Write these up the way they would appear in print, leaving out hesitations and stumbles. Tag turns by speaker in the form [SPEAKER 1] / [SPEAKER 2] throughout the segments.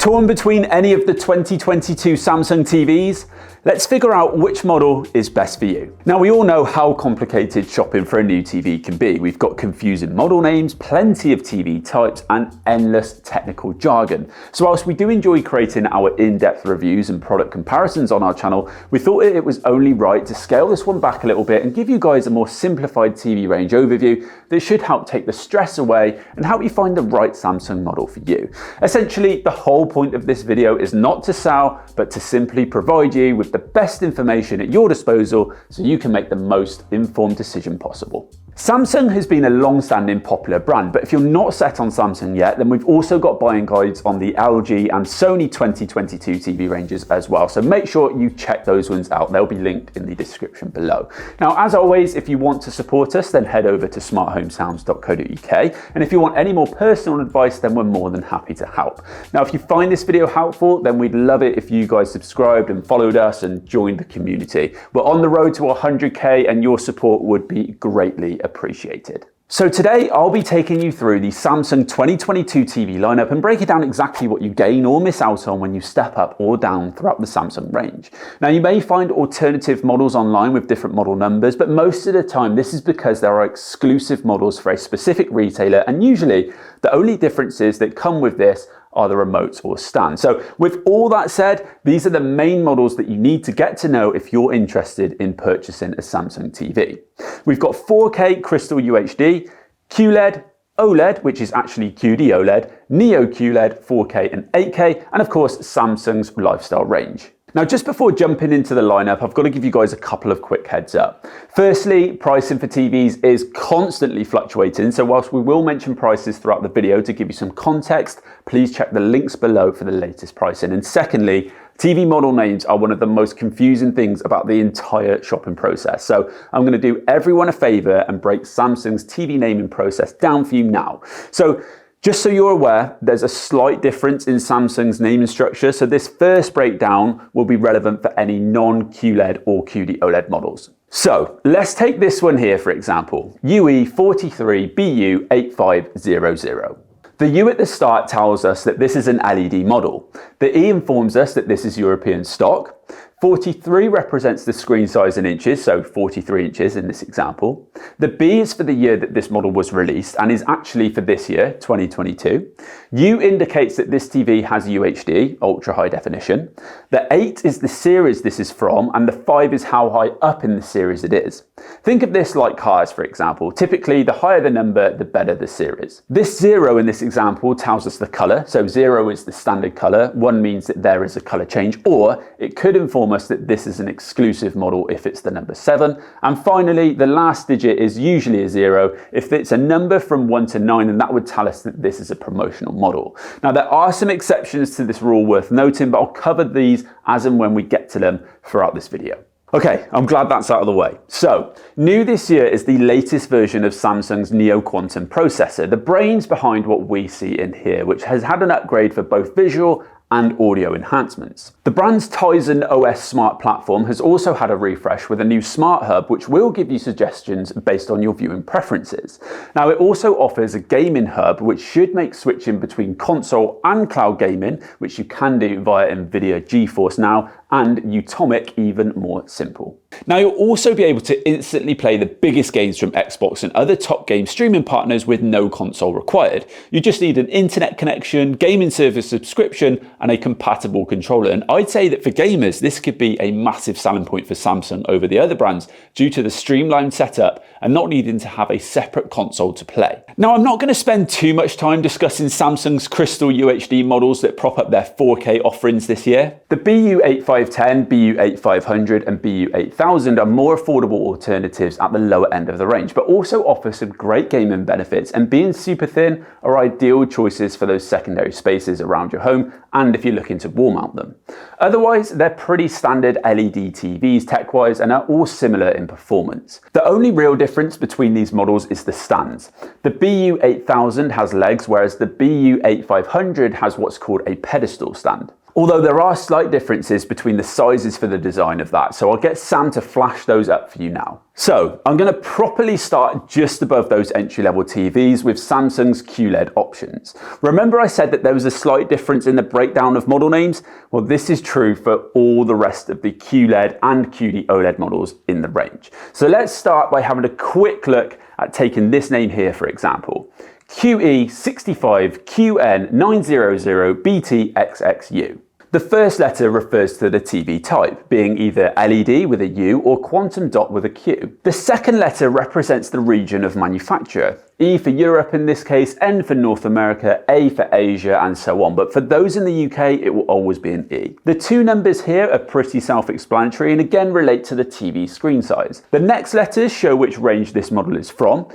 [SPEAKER 1] Torn between any of the 2022 Samsung TVs? Let's figure out which model is best for you. Now, we all know how complicated shopping for a new TV can be. We've got confusing model names, plenty of TV types, and endless technical jargon. So whilst we do enjoy creating our in-depth reviews and product comparisons on our channel, we thought it was only right to scale this one back a little bit and give you guys a more simplified TV range overview that should help take the stress away and help you find the right Samsung model for you. Essentially, the whole point of this video is not to sell, but to simply provide you with the best information at your disposal so you can make the most informed decision possible. Samsung has been a long-standing popular brand, but if you're not set on Samsung yet, then we've also got buying guides on the LG and Sony 2022 TV ranges as well. So make sure you check those ones out. They'll be linked in the description below. Now, as always, if you want to support us, then head over to smarthomesounds.co.uk. And if you want any more personal advice, then we're more than happy to help. Now, if you find this video helpful, then we'd love it if you guys subscribed and followed us and joined the community. We're on the road to 100K and your support would be greatly appreciated. So today I'll be taking you through the Samsung 2022 TV lineup and breaking down exactly what you gain or miss out on when you step up or down throughout the Samsung range. Now, you may find alternative models online with different model numbers, but most of the time this is because there are exclusive models for a specific retailer, and usually the only differences that come with this are the remotes or stand. So with all that said, these are the main models that you need to get to know if you're interested in purchasing a Samsung TV. We've got 4K Crystal UHD, QLED, OLED, which is actually QD-OLED, Neo QLED, 4K and 8K, and of course Samsung's lifestyle range. Now, just before jumping into the lineup, I've got to give you guys a couple of quick heads up. Firstly, pricing for TVs is constantly fluctuating, so whilst we will mention prices throughout the video to give you some context, please check the links below for the latest pricing. And secondly, TV model names are one of the most confusing things about the entire shopping process. So I'm going to do everyone a favor and break Samsung's TV naming process down for you now. So just so you're aware, there's a slight difference in Samsung's naming structure, so this first breakdown will be relevant for any non-QLED or QD-OLED models. So let's take this one here for example, UE43BU8500. The U at the start tells us that this is an LED model. The E informs us that this is European stock. 43 represents the screen size in inches, so 43 inches in this example. The B is for the year that this model was released and is actually for this year, 2022. U indicates that this TV has UHD, ultra high definition. The 8 is the series this is from, and the 5 is how high up in the series it is. Think of this like cars, for example. Typically, the higher the number, the better the series. This 0 in this example tells us the color. So 0 is the standard color. 1 means that there is a color change, or it could inform us that this is an exclusive model if it's the number 7. And finally, the last digit is usually a 0. If it's a number from 1 to 9, then that would tell us that this is a promotional model. Now, there are some exceptions to this rule worth noting, but I'll cover these as and when we get to them throughout this video. Okay, I'm glad that's out of the way. So, new this year is the latest version of Samsung's Neo Quantum processor, the brains behind what we see in here, which has had an upgrade for both visual and audio enhancements. The brand's Tizen OS smart platform has also had a refresh with a new smart hub, which will give you suggestions based on your viewing preferences. Now, it also offers a gaming hub, which should make switching between console and cloud gaming, which you can do via NVIDIA GeForce Now, and Utomic even more simple. Now, you'll also be able to instantly play the biggest games from Xbox and other top game streaming partners with no console required. You just need an internet connection, gaming service subscription, and a compatible controller. And I'd say that for gamers, this could be a massive selling point for Samsung over the other brands due to the streamlined setup and not needing to have a separate console to play. Now, I'm not going to spend too much time discussing Samsung's Crystal UHD models that prop up their 4K offerings this year. The BU8510, BU8500 and BU8000 are more affordable alternatives at the lower end of the range, but also offer some great gaming benefits, and being super thin are ideal choices for those secondary spaces around your home and if you're looking to wall mount them. Otherwise, they're pretty standard LED TVs tech-wise and are all similar in performance. The only real difference between these models is the stands. The BU8000 has legs, whereas the BU8500 has what's called a pedestal stand. although there are slight differences between the sizes for the design of that, so I'll get Sam to flash those up for you now. So I'm going to properly start just above those entry-level TVs with Samsung's QLED options. Remember I said that there was a slight difference in the breakdown of model names? Well, this is true for all the rest of the QLED and QD-OLED models in the range. So let's start by having a quick look at taking this name here, for example. QE65QN900BTXXU. The first letter refers to the TV type, being either LED with a U or quantum dot with a Q. The second letter represents the region of manufacture. E for Europe in this case, N for North America, A for Asia, and so on. But for those in the UK, it will always be an E. The two numbers here are pretty self-explanatory and again relate to the TV screen size. The next letters show which range this model is from.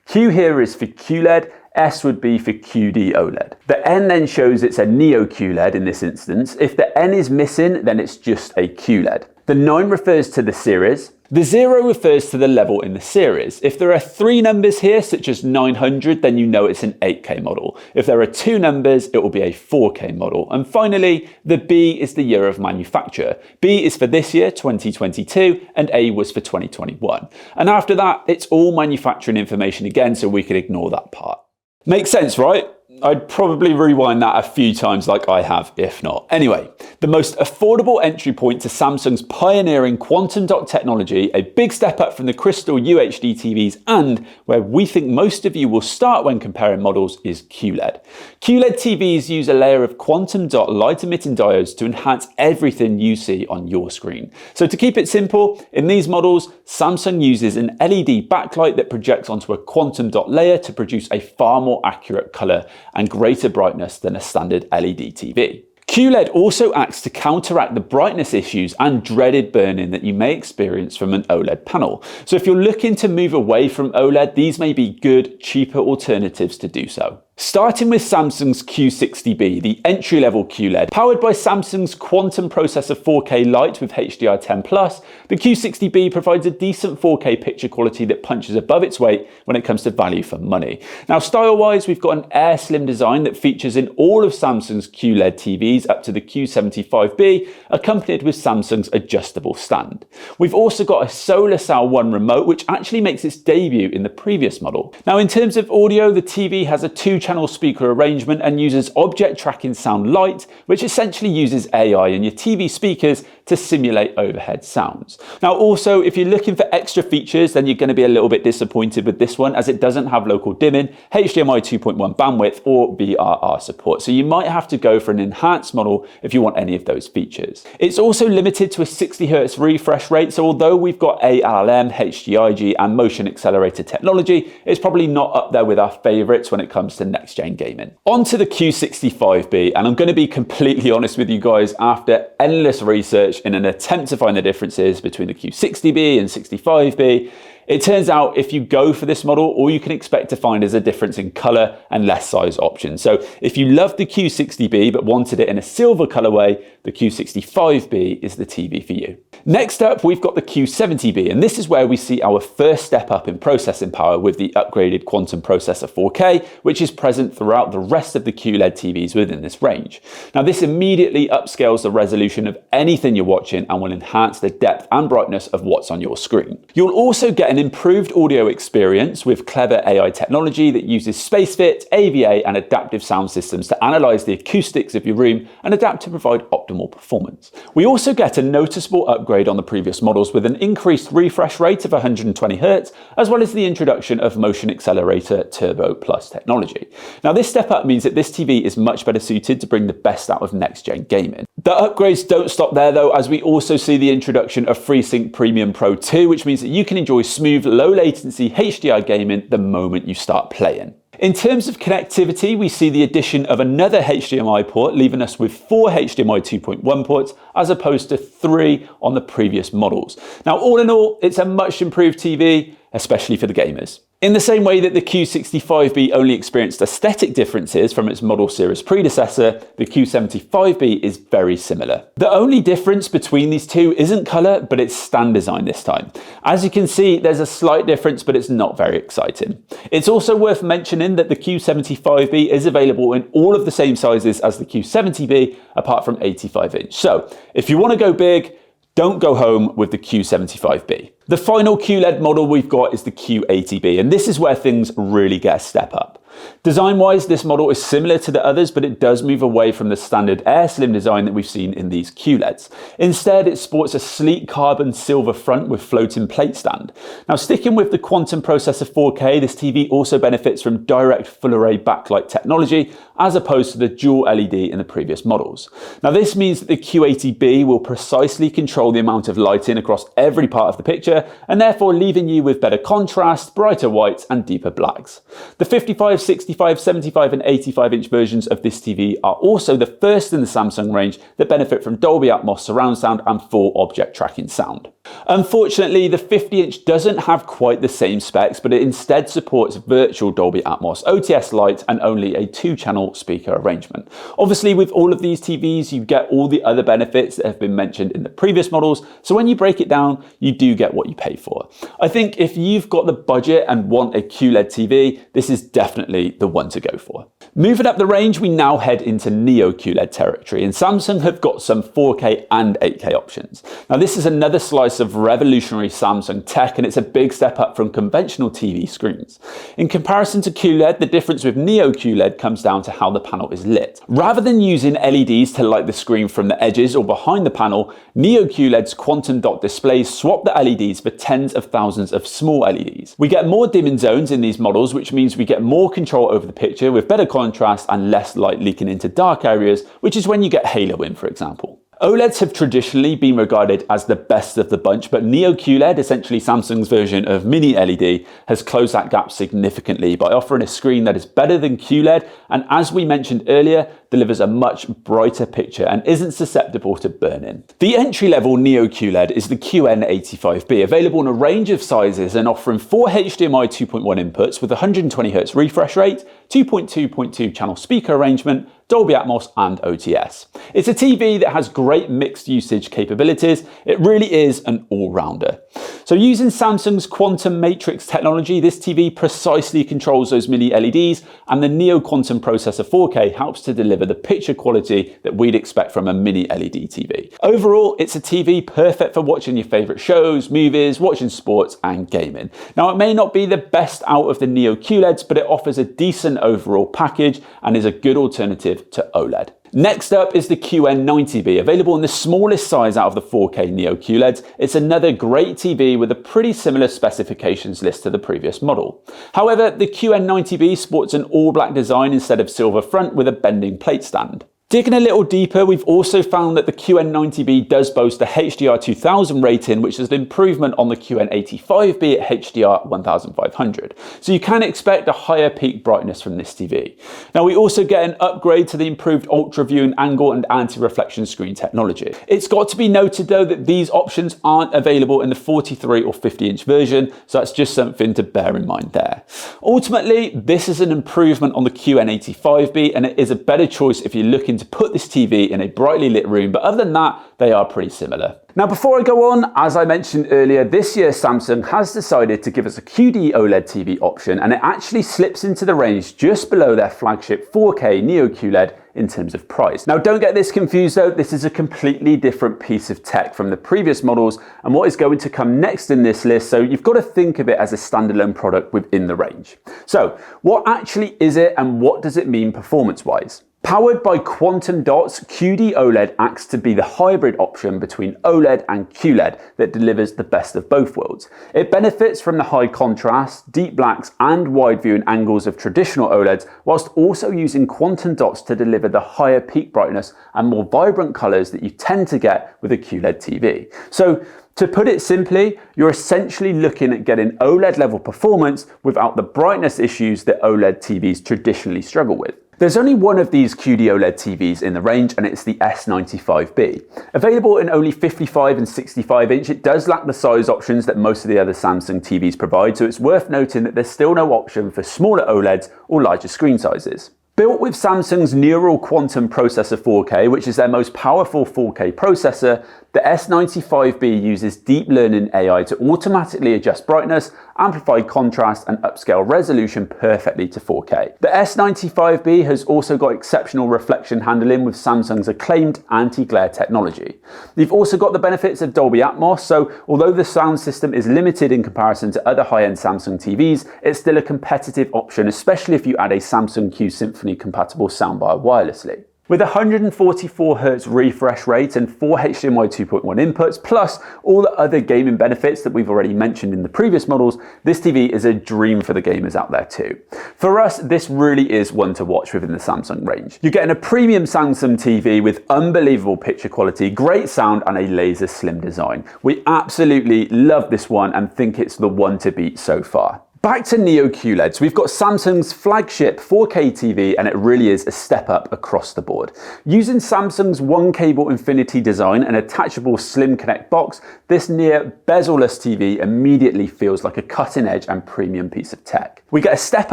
[SPEAKER 1] Q here is for QLED, S would be for QD-OLED. The N then shows it's a Neo QLED in this instance. If the N is missing, then it's just a QLED. The 9 refers to the series. The 0 refers to the level in the series. If there are 3 numbers here, such as 900, then you know it's an 8K model. If there are 2 numbers, it will be a 4K model. And finally, the B is the year of manufacture. B is for this year, 2022, and A was for 2021. And after that, it's all manufacturing information again, so we can ignore that part. Makes sense, right? I'd probably rewind that a few times like I have, if not. Anyway, the most affordable entry point to Samsung's pioneering quantum dot technology, a big step up from the Crystal UHD TVs, and where we think most of you will start when comparing models, is QLED. QLED TVs use a layer of quantum dot light emitting diodes to enhance everything you see on your screen. So to keep it simple, in these models, Samsung uses an LED backlight that projects onto a quantum dot layer to produce a far more accurate color and greater brightness than a standard LED TV. QLED also acts to counteract the brightness issues and dreaded burn-in that you may experience from an OLED panel. So if you're looking to move away from OLED, these may be good, cheaper alternatives to do so. Starting with Samsung's Q60B, the entry-level QLED, powered by Samsung's quantum processor 4K Lite with HDR10+, the Q60B provides a decent 4K picture quality that punches above its weight when it comes to value for money. Now, style-wise, we've got an Air Slim design that features in all of Samsung's QLED TVs up to the Q75B, accompanied with Samsung's adjustable stand. We've also got a Solar Cell 1 remote, which actually makes its debut in the previous model. Now, in terms of audio, the TV has a 2-channel speaker arrangement and uses object tracking sound light, which essentially uses AI in your TV speakers to simulate overhead sounds. Now also, if you're looking for extra features, then you're going to be a little bit disappointed with this one, as it doesn't have local dimming, HDMI 2.1 bandwidth, or VRR support. So you might have to go for an enhanced model if you want any of those features. It's also limited to a 60 Hz refresh rate, so although we've got ALM, HDIG, and motion accelerator technology, it's probably not up there with our favorites when it comes to next-gen gaming. On to the Q65B, and I'm going to be completely honest with you guys, after endless research in an attempt to find the differences between the Q60B and 65B, it turns out if you go for this model, all you can expect to find is a difference in color and less size options. So if you love the Q60B but wanted it in a silver colorway, the Q65B is the TV for you. Next up, we've got the Q70B, and this is where we see our first step up in processing power with the upgraded quantum processor 4K, which is present throughout the rest of the QLED TVs within this range. Now, this immediately upscales the resolution of anything you're watching and will enhance the depth and brightness of what's on your screen. You'll also get an improved audio experience with clever AI technology that uses SpaceFit, AVA, and adaptive sound systems to analyze the acoustics of your room and adapt to provide optimal performance. We also get a noticeable upgrade on the previous models with an increased refresh rate of 120 Hz, as well as the introduction of motion accelerator Turbo Plus technology. Now, this step up means that this TV is much better suited to bring the best out of next-gen gaming. The upgrades don't stop there though, as we also see the introduction of FreeSync Premium Pro 2, which means that you can enjoy smooth, low latency HDR gaming the moment you start playing. In terms of connectivity, we see the addition of another HDMI port, leaving us with 4 HDMI 2.1 ports as opposed to 3 on the previous models. Now, all in all, it's a much improved TV, especially for the gamers. In the same way that the Q65B only experienced aesthetic differences from its model series predecessor, the Q75B is very similar. The only difference between these two isn't colour, but it's stand design this time. As you can see, there's a slight difference, but it's not very exciting. It's also worth mentioning that the Q75B is available in all of the same sizes as the Q70B, apart from 85-inch. So if you want to go big, don't go home with the Q75B. The final QLED model we've got is the Q80B, and this is where things really get a step up. Design-wise, this model is similar to the others, but it does move away from the standard air slim design that we've seen in these QLEDs. Instead, it sports a sleek carbon silver front with floating plate stand. Now, sticking with the quantum processor 4K, this TV also benefits from direct full array backlight technology, as opposed to the dual LED in the previous models. Now, this means that the Q80B will precisely control the amount of lighting across every part of the picture, and therefore leaving you with better contrast, brighter whites, and deeper blacks. The 55, 65, 75 and 85-inch versions of this TV are also the first in the Samsung range that benefit from Dolby Atmos surround sound and full object tracking sound. Unfortunately, the 50-inch doesn't have quite the same specs, but it instead supports virtual Dolby Atmos, OTS light, and only a 2-channel speaker arrangement. Obviously, with all of these TVs, you get all the other benefits that have been mentioned in the previous models, so when you break it down, you do get what you pay for. I think if you've got the budget and want a QLED TV, this is definitely the one to go for. Moving up the range, we now head into Neo QLED territory, and Samsung have got some 4K and 8K options. Now, this is another slice of revolutionary Samsung tech, and it's a big step up from conventional TV screens. In comparison to QLED, the difference with Neo QLED comes down to how the panel is lit. Rather than using LEDs to light the screen from the edges or behind the panel, Neo QLED's quantum dot displays swap the LEDs for tens of thousands of small LEDs. We get more dimming zones in these models, which means we get more control over the picture with better contrast and less light leaking into dark areas, which is when you get halo in, for example. OLEDs have traditionally been regarded as the best of the bunch, but Neo QLED, essentially Samsung's version of mini LED, has closed that gap significantly by offering a screen that is better than QLED and, as we mentioned earlier, delivers a much brighter picture and isn't susceptible to burn-in. The entry-level Neo QLED is the QN85B, available in a range of sizes and offering 4 HDMI 2.1 inputs with 120Hz refresh rate, 2.2.2 channel speaker arrangement, Dolby Atmos and OTS. It's a TV that has great mixed usage capabilities. It really is an all-rounder. So using Samsung's quantum matrix technology, this TV precisely controls those mini LEDs, and the Neo Quantum Processor 4K helps to deliver the picture quality that we'd expect from a mini LED TV. Overall, it's a TV perfect for watching your favorite shows, movies, watching sports and gaming. Now, it may not be the best out of the Neo QLEDs, but it offers a decent overall package and is a good alternative to OLED. Next up is the QN90B, available in the smallest size out of the 4K Neo QLEDs. It's another great TV with a pretty similar specifications list to the previous model. However, the QN90B sports an all-black design instead of silver front with a bending plate stand. Digging a little deeper, we've also found that the QN90B does boast a HDR 2000 rating, which is an improvement on the QN85B at HDR 1500. So you can expect a higher peak brightness from this TV. Now, we also get an upgrade to the improved ultra viewing angle and anti-reflection screen technology. It's got to be noted though that these options aren't available in the 43 or 50-inch version, so that's just something to bear in mind there. Ultimately, this is an improvement on the QN85B, and it is a better choice if you're looking to put this TV in a brightly lit room, but other than that, they are pretty similar. Now, before I go on, as I mentioned earlier, this year Samsung has decided to give us a QD-OLED TV option, and it actually slips into the range just below their flagship 4K Neo QLED in terms of price. Now, don't get this confused though, this is a completely different piece of tech from the previous models and what is going to come next in this list, so you've got to think of it as a standalone product within the range. So, what actually is it and what does it mean performance-wise? Powered by quantum dots, QD-OLED acts to be the hybrid option between OLED and QLED that delivers the best of both worlds. It benefits from the high contrast, deep blacks and wide viewing angles of traditional OLEDs, whilst also using quantum dots to deliver the higher peak brightness and more vibrant colours that you tend to get with a QLED TV. So, to put it simply, you're essentially looking at getting OLED level performance without the brightness issues that OLED TVs traditionally struggle with. There's only one of these QD-OLED TVs in the range, and it's the S95B. Available in only 55 and 65 inch, it does lack the size options that most of the other Samsung TVs provide, so it's worth noting that there's still no option for smaller OLEDs or larger screen sizes. Built with Samsung's Neural Quantum Processor 4K, which is their most powerful 4K processor, the S95B uses deep learning AI to automatically adjust brightness, amplify contrast, and upscale resolution perfectly to 4K. The S95B has also got exceptional reflection handling with Samsung's acclaimed anti-glare technology. They've also got the benefits of Dolby Atmos, so although the sound system is limited in comparison to other high-end Samsung TVs, it's still a competitive option, especially if you add a Samsung Q Symphony compatible soundbar wirelessly. With 144Hz refresh rate and 4 HDMI 2.1 inputs, plus all the other gaming benefits that we've already mentioned in the previous models, this TV is a dream for the gamers out there too. For us, this really is one to watch within the Samsung range. You're getting a premium Samsung TV with unbelievable picture quality, great sound, and a laser slim design. We absolutely love this one and think it's the one to beat so far. Back to Neo QLED. So we've got Samsung's flagship 4K TV, and it really is a step up across the board. Using Samsung's one cable infinity design and attachable slim connect box, this near bezel-less TV immediately feels like a cutting edge and premium piece of tech. We get a step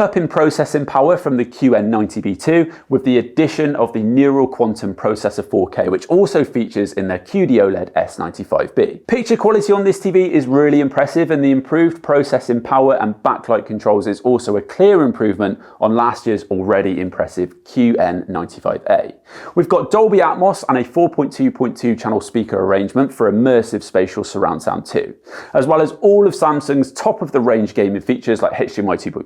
[SPEAKER 1] up in processing power from the QN90B2 with the addition of the Neural Quantum Processor 4K, which also features in their QD-OLED S95B. Picture quality on this TV is really impressive, and the improved processing power and backlight controls is also a clear improvement on last year's already impressive QN95A. We've got Dolby Atmos and a 4.2.2 channel speaker arrangement for immersive spatial surround sound too, as well as all of Samsung's top of the range gaming features like HDMI 2.1,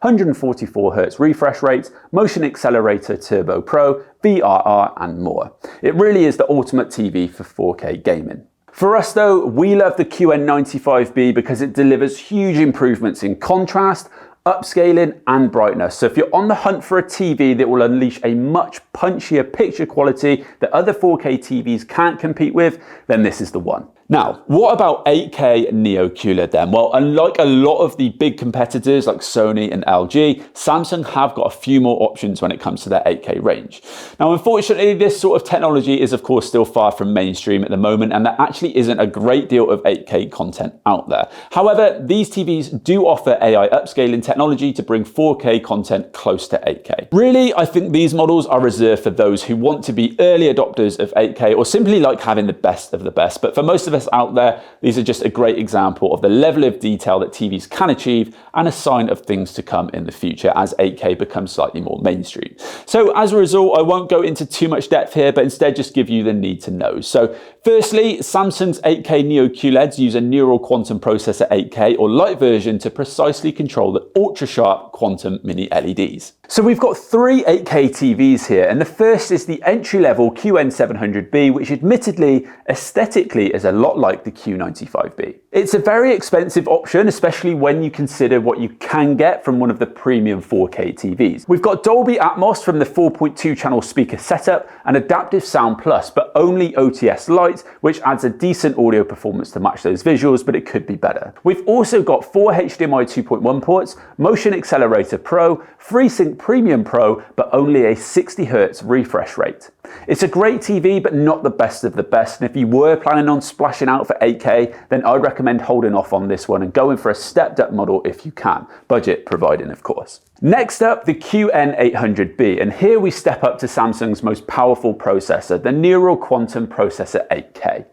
[SPEAKER 1] 144Hz refresh rates, motion accelerator Turbo Pro, VRR, and more. It really is the ultimate TV for 4K gaming. For us though, we love the QN95B because it delivers huge improvements in contrast, upscaling, and brightness. So if you're on the hunt for a TV that will unleash a much punchier picture quality that other 4K TVs can't compete with, then this is the one. Now, what about 8K Neo QLED then? Well, unlike a lot of the big competitors like Sony and LG, Samsung have got a few more options when it comes to their 8K range. Now, unfortunately, this sort of technology is of course still far from mainstream at the moment, and there actually isn't a great deal of 8K content out there. However, these TVs do offer AI upscaling technology to bring 4K content close to 8K. Really, I think these models are reserved for those who want to be early adopters of 8K or simply like having the best of the best. But for most of us out there, these are just a great example of the level of detail that TVs can achieve and a sign of things to come in the future as 8K becomes slightly more mainstream. So as a result, I won't go into too much depth here, but instead just give you the need to know. So firstly, Samsung's 8K Neo QLEDs use a Neural Quantum Processor 8K or Lite version to precisely control the ultra-sharp quantum mini LEDs. So we've got three 8K TVs here, and the first is the entry-level QN700B, which admittedly, aesthetically is a lot like the Q95B. It's a very expensive option, especially when you consider what you can get from one of the premium 4K TVs. We've got Dolby Atmos from the 4.2 channel speaker setup and Adaptive Sound Plus, but only OTS Lite, which adds a decent audio performance to match those visuals, but it could be better. We've also got 4 HDMI 2.1 ports, Motion Accelerator Pro, FreeSync Premium Pro, but only a 60Hz refresh rate. It's a great TV, but not the best of the best, and if you were planning on splashing out for 8K, then I'd recommend holding off on this one and going for a stepped up model if you can, budget providing of course. Next up, the QN800B, and here we step up to Samsung's most powerful processor, the Neural Quantum Processor 8K.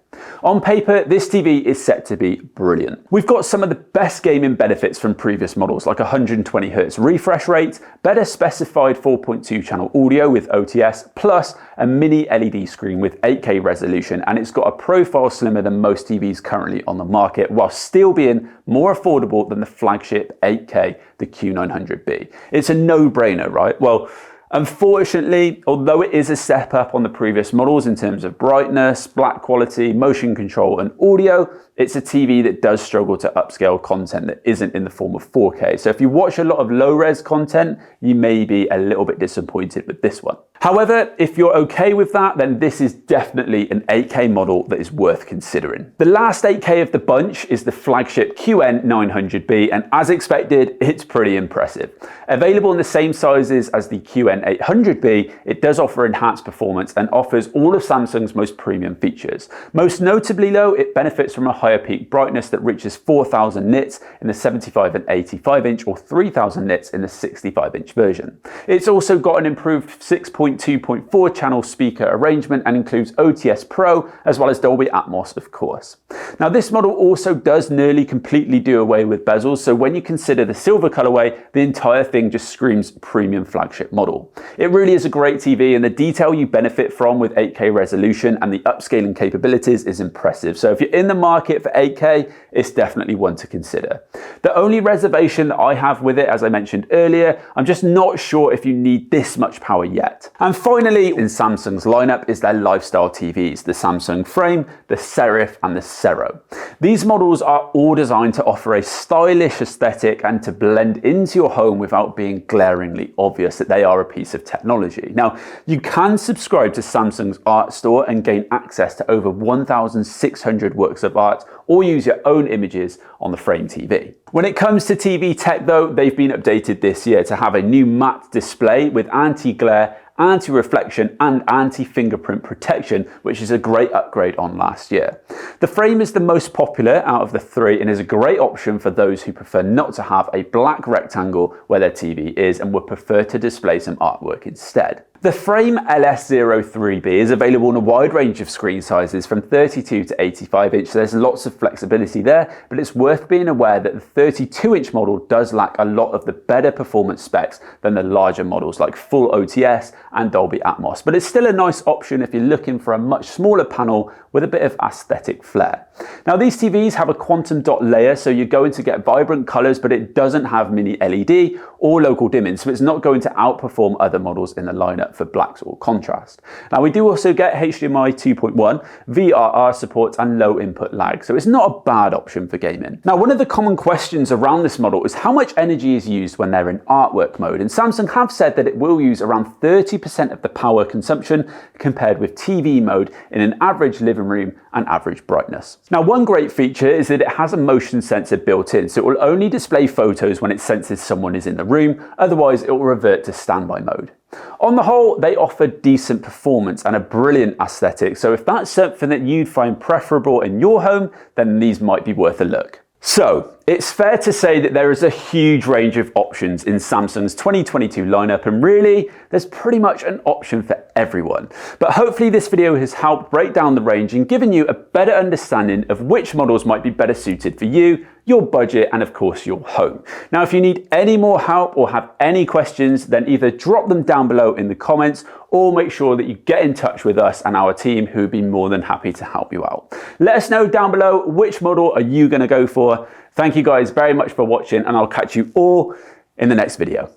[SPEAKER 1] On paper, this TV is set to be brilliant. We've got some of the best gaming benefits from previous models, like 120Hz refresh rate, better specified 4.2 channel audio with OTS, plus a mini LED screen with 8K resolution, and it's got a profile slimmer than most TVs currently on the market, while still being more affordable than the flagship 8K, the Q900B. It's a no-brainer, right? Well, unfortunately, although it is a step up on the previous models in terms of brightness, black quality, motion control, and audio, it's a TV that does struggle to upscale content that isn't in the form of 4K. So if you watch a lot of low-res content, you may be a little bit disappointed with this one. However, if you're okay with that, then this is definitely an 8K model that is worth considering. The last 8K of the bunch is the flagship QN900B, and as expected, it's pretty impressive. Available in the same sizes as the QN800B, it does offer enhanced performance and offers all of Samsung's most premium features. Most notably though, it benefits from a higher peak brightness that reaches 4000 nits in the 75 and 85 inch or 3000 nits in the 65 inch version. It's also got an improved 6.2.4 channel speaker arrangement and includes OTS Pro as well as Dolby Atmos, of course. Now this model also does nearly completely do away with bezels, so when you consider the silver colorway, the entire thing just screams premium flagship model. It really is a great TV, and the detail you benefit from with 8K resolution and the upscaling capabilities is impressive. So if you're in the market for 8K, it's definitely one to consider. The only reservation that I have with it, as I mentioned earlier, I'm just not sure if you need this much power yet. And finally, in Samsung's lineup is their lifestyle TVs, the Samsung Frame, the Serif and the Sero. These models are all designed to offer a stylish aesthetic and to blend into your home without being glaringly obvious that they are a piece of technology. Now, you can subscribe to Samsung's art store and gain access to over 1,600 works of art, or use your own images on the Frame TV. When it comes to TV tech though, they've been updated this year to have a new matte display with anti-glare, anti-reflection and anti-fingerprint protection, which is a great upgrade on last year. The Frame is the most popular out of the three and is a great option for those who prefer not to have a black rectangle where their TV is and would prefer to display some artwork instead. The Frame LS03B is available in a wide range of screen sizes from 32 to 85 inch, so there's lots of flexibility there, but it's worth being aware that the 32 inch model does lack a lot of the better performance specs than the larger models like full OTS and Dolby Atmos, but it's still a nice option if you're looking for a much smaller panel with a bit of aesthetic flair. Now these TVs have a quantum dot layer, so you're going to get vibrant colors, but it doesn't have mini LED or local dimming, so it's not going to outperform other models in the lineup for blacks or contrast. Now we do also get HDMI 2.1, VRR support and low input lag, so it's not a bad option for gaming. Now one of the common questions around this model is how much energy is used when they're in artwork mode, and Samsung have said that it will use around 30% of the power consumption compared with TV mode in an average living room and average brightness. Now one great feature is that it has a motion sensor built in, so it will only display photos when it senses someone is in the room, otherwise it will revert to standby mode. On the whole, they offer decent performance and a brilliant aesthetic, so if that's something that you'd find preferable in your home, then these might be worth a look. So, it's fair to say that there is a huge range of options in Samsung's 2022 lineup, and really, there's pretty much an option for everyone. But hopefully this video has helped break down the range and given you a better understanding of which models might be better suited for you, your budget, and of course your home. Now, if you need any more help or have any questions, then either drop them down below in the comments or make sure that you get in touch with us and our team, who would be more than happy to help you out. Let us know down below which model are you going to go for. Thank you guys very much for watching, and I'll catch you all in the next video.